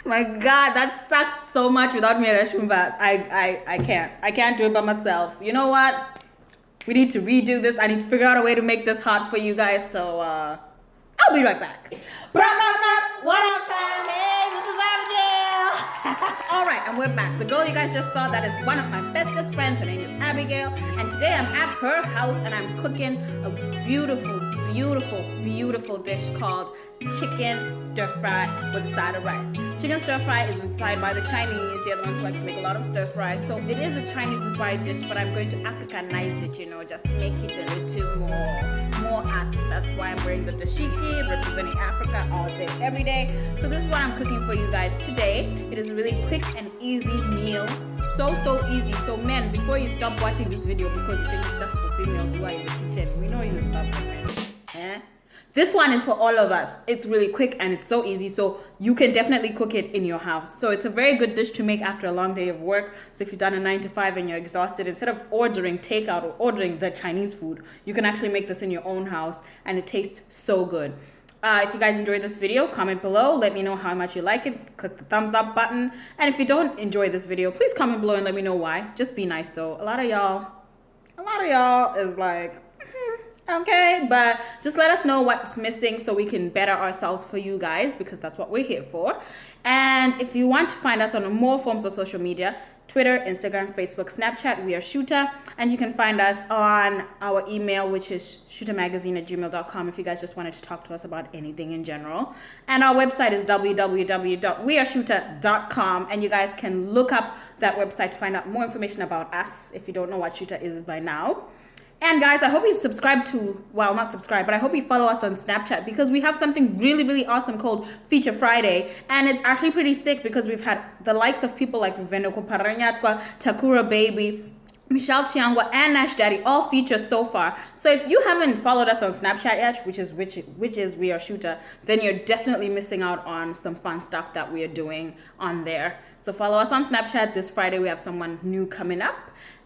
My God, that sucks so much without me, Rashumba. I can't do it by myself. You know what? We need to redo this. I need to figure out a way to make this hot for you guys. So I'll be right back. What up, fam? Hey, this is Abigail. All right, and we're back. The girl you guys just saw, that is one of my bestest friends. Her name is Abigail, and today I'm at her house and I'm cooking a beautiful, beautiful, beautiful dish called chicken stir fry with a side of rice. Chicken stir fry is inspired by the Chinese. They're the ones who like to make a lot of stir fry. So it is a Chinese inspired dish, but I'm going to Africanize it, just to make it a little more us. That's why I'm wearing the dashiki, representing Africa all day, every day. So this is what I'm cooking for you guys today. It is a really quick and easy meal. So easy. So men, before you stop watching this video because you think it's just for females who are in the kitchen, we know you stop men. This one is for all of us. It's really quick and it's so easy, so you can definitely cook it in your house. So it's a very good dish to make after a long day of work. So if you've done a 9 to 5 and you're exhausted, instead of ordering takeout or ordering the Chinese food, you can actually make this in your own house and it tastes so good. If you guys enjoyed this video, comment below. Let me know how much you like it. Click the thumbs up button. And if you don't enjoy this video, please comment below and let me know why. Just be nice though. A lot of y'all is like, okay, but just let us know what's missing so we can better ourselves for you guys, because that's what we're here for. And if you want to find us on more forms of social media, Twitter, Instagram, Facebook, Snapchat, we are Shooter. And you can find us on our email, which is shootermagazine@gmail.com, if you guys just wanted to talk to us about anything in general. And our website is www.weareshooter.com, and you guys can look up that website to find out more information about us if you don't know what Shooter is by now. And guys, I hope you've subscribed to, well, not subscribed, but I hope you follow us on Snapchat, because we have something really, really awesome called Feature Friday. And it's actually pretty sick because we've had the likes of people like Venoko Paranyatwa, Takura Baby, Michelle Chiangwa, and Nash Daddy all feature so far. So if you haven't followed us on Snapchat yet, which is We Are Shooter, then you're definitely missing out on some fun stuff that we are doing on there. So follow us on Snapchat. This Friday we have someone new coming up.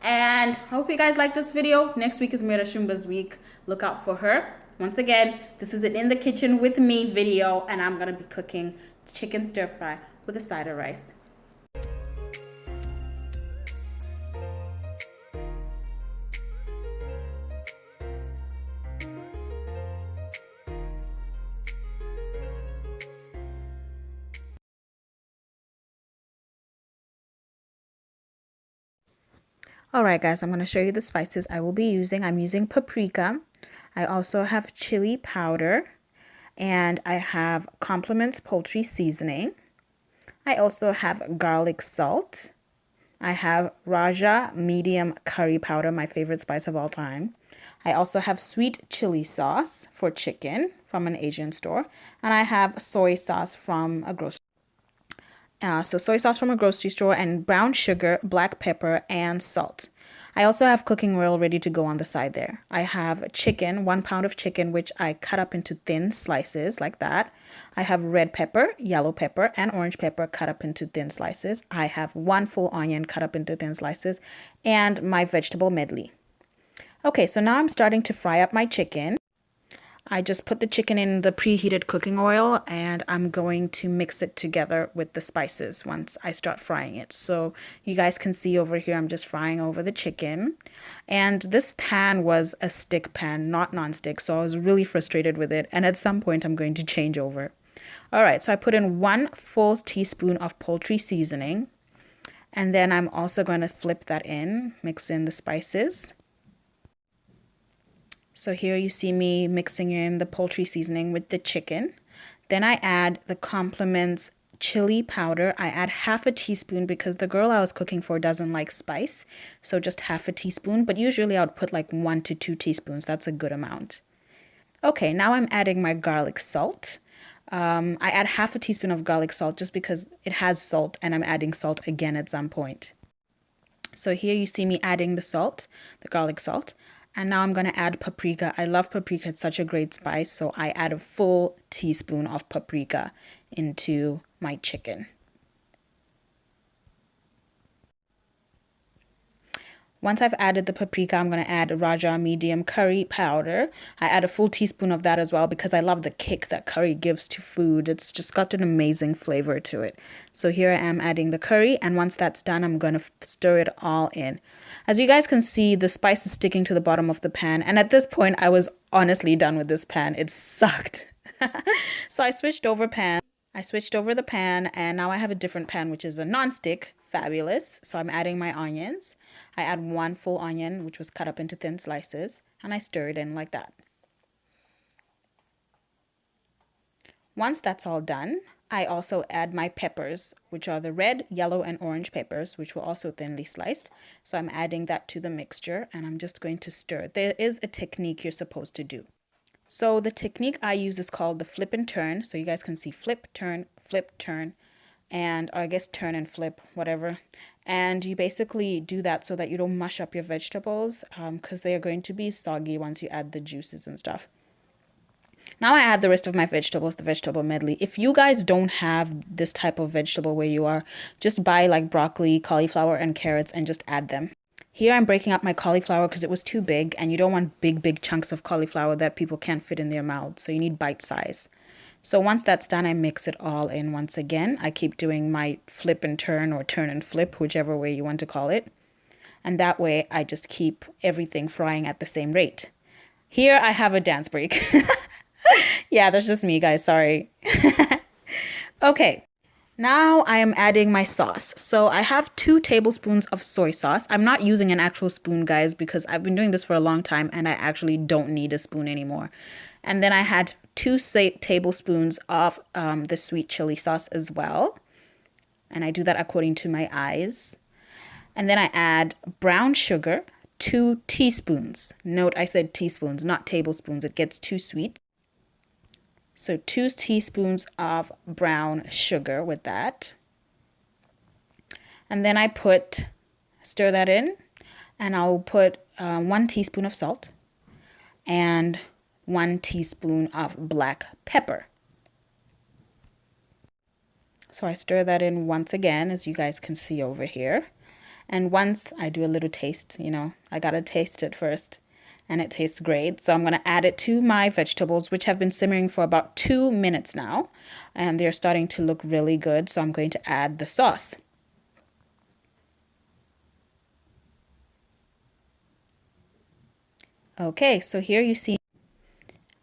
And I hope you guys like this video. Next week is Muera Shumba's week. Look out for her. Once again, this is an In the Kitchen with Me video, and I'm gonna be cooking chicken stir fry with a side of rice. All right, guys, I'm going to show you the spices I will be using. I'm using paprika. I also have chili powder, and I have Compliments poultry seasoning. I also have garlic salt. I have Raja medium curry powder, my favorite spice of all time. I also have sweet chili sauce for chicken from an Asian store, and I have soy sauce from a grocery. So soy sauce from a grocery store, and brown sugar, black pepper, and salt. I also have cooking oil ready to go on the side there. I have chicken, 1 pound of chicken, which I cut up into thin slices like that. I have red pepper, yellow pepper, and orange pepper cut up into thin slices. I have 1 full onion cut up into thin slices, and my vegetable medley. Okay, so now I'm starting to fry up my chicken. I just put the chicken in the preheated cooking oil, and I'm going to mix it together with the spices once I start frying it. So you guys can see over here, I'm just frying over the chicken. And this pan was a stick pan, not non-stick, so I was really frustrated with it. And at some point, I'm going to change over. All right, so I put in 1 full teaspoon of poultry seasoning. And then I'm also going to flip that in, mix in the spices. So here you see me mixing in the poultry seasoning with the chicken. Then I add the Compliments chili powder. I add half a teaspoon because the girl I was cooking for doesn't like spice. So just half a teaspoon, but usually I would put like 1 to 2 teaspoons. That's a good amount. Okay, now I'm adding my garlic salt. I add half a teaspoon of garlic salt just because it has salt, and I'm adding salt again at some point. So here you see me adding the salt, the garlic salt. And now I'm going to add paprika. I love paprika. It's such a great spice. So I add a full teaspoon of paprika into my chicken. Once I've added the paprika, I'm going to add Raja medium curry powder. I add a full teaspoon of that as well because I love the kick that curry gives to food. It's just got an amazing flavor to it. So here I am adding the curry, and once that's done, I'm going to stir it all in. As you guys can see, the spice is sticking to the bottom of the pan, and at this point, I was honestly done with this pan. It sucked. So I switched over the pan, and now I have a different pan, which is a non-stick. Fabulous. So I'm adding my onions. I add 1 full onion, which was cut up into thin slices, and I stir it in like that. Once that's all done, I also add my peppers, which are the red, yellow, and orange peppers, which were also thinly sliced. So I'm adding that to the mixture, and I'm just going to stir. There is a technique you're supposed to do. So the technique I use is called the flip and turn. So you guys can see flip, turn, and or I guess turn and flip, whatever. And you basically do that so that you don't mush up your vegetables because they are going to be soggy once you add the juices and stuff. Now I add the rest of my vegetables, the vegetable medley. If you guys don't have this type of vegetable where you are, just buy like broccoli, cauliflower, and carrots and just add them. Here I'm breaking up my cauliflower because it was too big, and you don't want big chunks of cauliflower that people can't fit in their mouths. So you need bite size. So once that's done, I mix it all in once again. I keep doing my flip and turn or turn and flip, whichever way you want to call it. And that way I just keep everything frying at the same rate. Here I have a dance break. Yeah, that's just me, guys. Sorry. Okay. Now I am adding my sauce. So I have 2 tablespoons of soy sauce. I'm not using an actual spoon, guys, because I've been doing this for a long time and I actually don't need a spoon anymore. And then I had 2 tablespoons of the sweet chili sauce as well. And I do that according to my eyes. And then I add brown sugar, 2 teaspoons. Note I said teaspoons, not tablespoons. It gets too sweet. So 2 teaspoons of brown sugar with that. And then I stir that in, and I'll put 1 teaspoon of salt and 1 teaspoon of black pepper. So I stir that in once again, as you guys can see over here. And once I do a little taste, I gotta taste it first. And it tastes great. So I'm going to add it to my vegetables, which have been simmering for about 2 minutes now. And they're starting to look really good. So I'm going to add the sauce. Okay, so here you see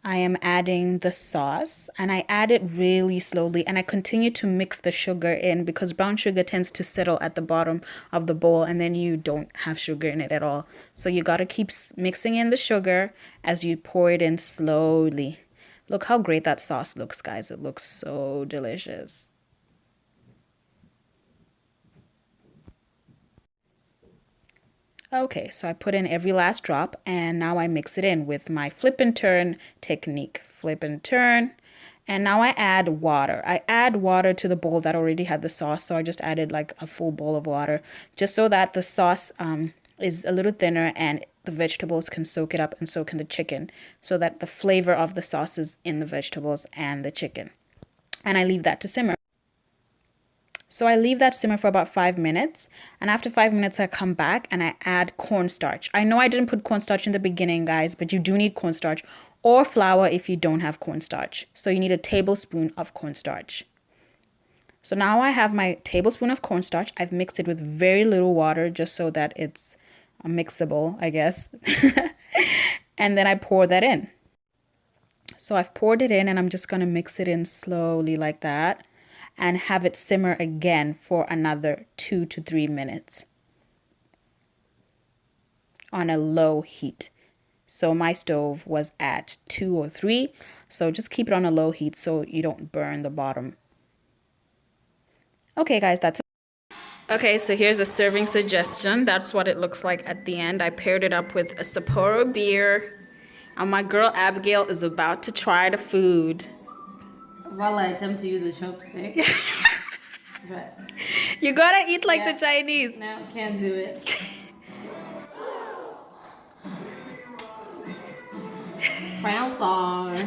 I am adding the sauce, and I add it really slowly, and I continue to mix the sugar in because brown sugar tends to settle at the bottom of the bowl, and then you don't have sugar in it at all. So you got to keep mixing in the sugar as you pour it in slowly. Look how great that sauce looks, guys. It looks so delicious. Okay, so I put in every last drop, and now I mix it in with my flip and turn technique. Flip and turn. And now I add water. I add water to the bowl that already had the sauce, so I just added like a full bowl of water, just so that the sauce is a little thinner and the vegetables can soak it up and soak in the chicken, so that the flavor of the sauce is in the vegetables and the chicken. And I leave that to simmer. So I leave that simmer for about 5 minutes, and after 5 minutes I come back and I add cornstarch. I know I didn't put cornstarch in the beginning, guys, but you do need cornstarch or flour if you don't have cornstarch. So you need a tablespoon of cornstarch. So now I have my tablespoon of cornstarch. I've mixed it with very little water just so that it's mixable, I guess. And then I pour that in. So I've poured it in, and I'm just going to mix it in slowly like that, and have it simmer again for another 2 to 3 minutes on a low heat. So my stove was at 2 or 3, so just keep it on a low heat so you don't burn the bottom. Okay, guys, that's it. Okay, so here's a serving suggestion. That's what it looks like at the end. I paired it up with a Sapporo beer, and my girl Abigail is about to try the food. While I attempt to use a chopstick. But you gotta eat like the Chinese. No, can't do it. Brown sauce.